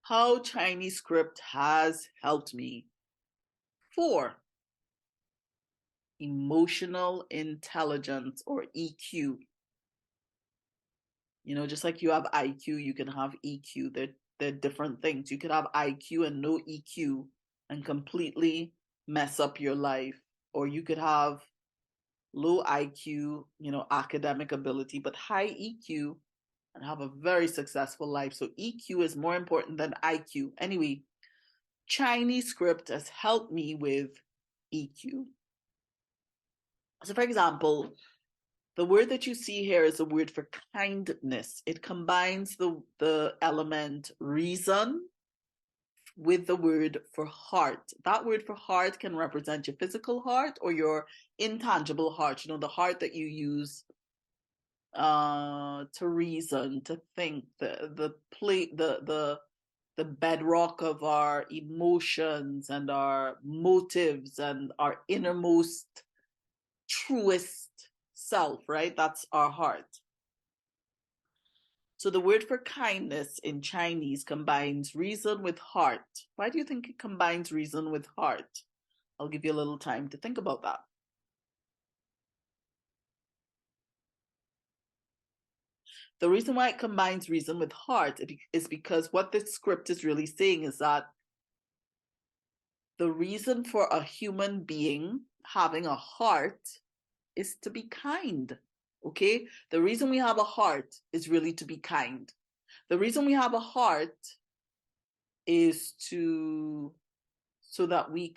How Chinese script has helped me. 4, emotional intelligence or EQ. You know, just like you have IQ, you can have EQ. They're different things. You could have IQ and no EQ and completely mess up your life. Or you could have low IQ, academic ability, but high EQ and have a very successful life. So EQ is more important than IQ. Anyway, Chinese script has helped me with EQ. So, for example, the word that you see here is a word for kindness. It combines the element reason with the word for heart. That word for heart can represent your physical heart or your intangible heart, the heart that you use to reason, to think, the bedrock of our emotions and our motives and our innermost truest self, right? That's our heart. So the word for kindness in Chinese combines reason with heart. Why do you think it combines reason with heart? I'll give you a little time to think about that. The reason why it combines reason with heart is because what this script is really saying is that the reason for a human being having a heart is to be kind. Okay? The reason we have a heart is really to be kind. The reason we have a heart is so that we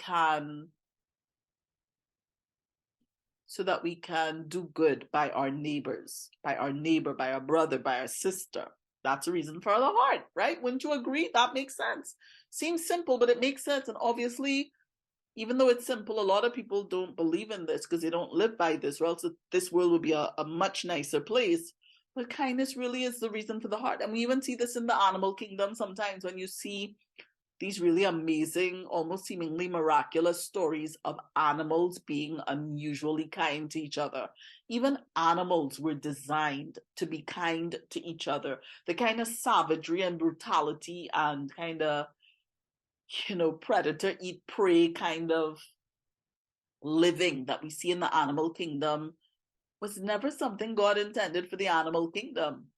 can do good by our neighbors, by our neighbor, by our brother, by our sister. That's a reason for the heart, right? Wouldn't you agree? That makes sense. Seems simple, but it makes sense. And obviously, even though it's simple, a lot of people don't believe in this because they don't live by this, or else this world would be a much nicer place. But kindness really is the reason for the heart. And we even see this in the animal kingdom sometimes when you see these really amazing, almost seemingly miraculous stories of animals being unusually kind to each other. Even animals were designed to be kind to each other. The kind of savagery and brutality and kind of, predator eat prey kind of living that we see in the animal kingdom was never something God intended for the animal kingdom.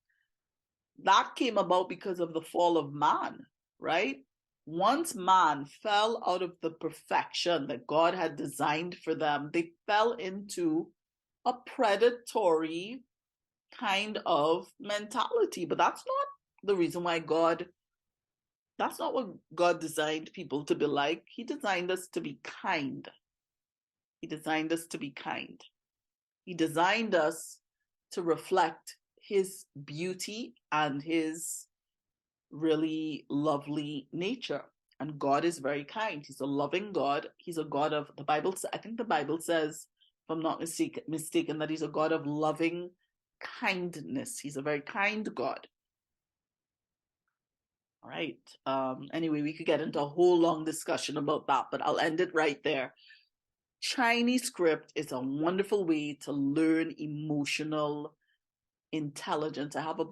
That came about because of the fall of man, right? Once man fell out of the perfection that God had designed for them, they fell into a predatory kind of mentality. But that's not the reason why that's not what God designed people to be like. He designed us to be kind. He designed us to be kind. He designed us to reflect his beauty and his really lovely nature. And God is very kind. He's a loving God. He's a God of the Bible. I think the Bible says, if I'm not mistaken, that he's a God of loving kindness. He's a very kind God. All right. Anyway, we could get into a whole long discussion about that, but I'll end it right there. Chinese script is a wonderful way to learn emotional intelligence. I have a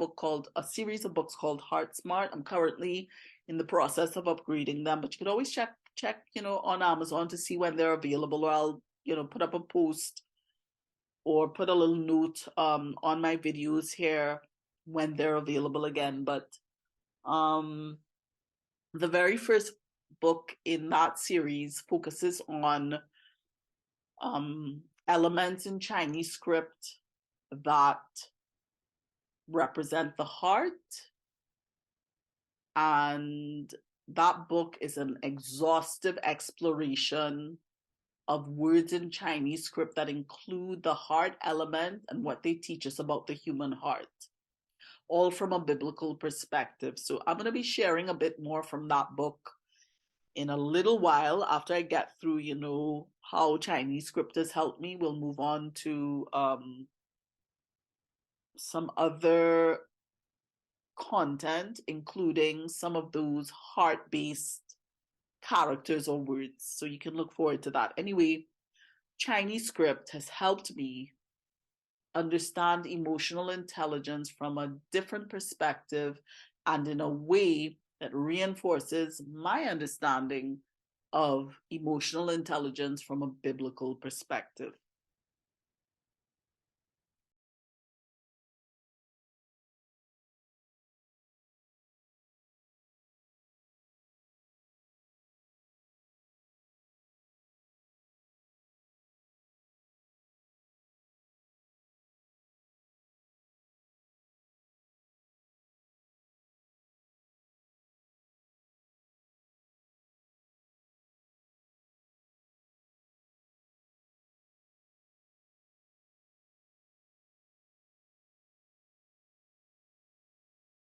series of books called Heart Smart. I'm currently in the process of upgrading them, but you could always check, on Amazon to see when they're available, or I'll, put up a post or put a little note on my videos here when they're available again. But the very first book in that series focuses on elements in Chinese script that represent the heart. And that book is an exhaustive exploration of words in Chinese script that include the heart element and what they teach us about the human heart, all from a biblical perspective. So I'm going to be sharing a bit more from that book in a little while after I get through, how Chinese script has helped me. We'll move on to some other content, including some of those heart-based characters or words. So you can look forward to that. Anyway, Chinese script has helped me understand emotional intelligence from a different perspective and in a way that reinforces my understanding of emotional intelligence from a biblical perspective.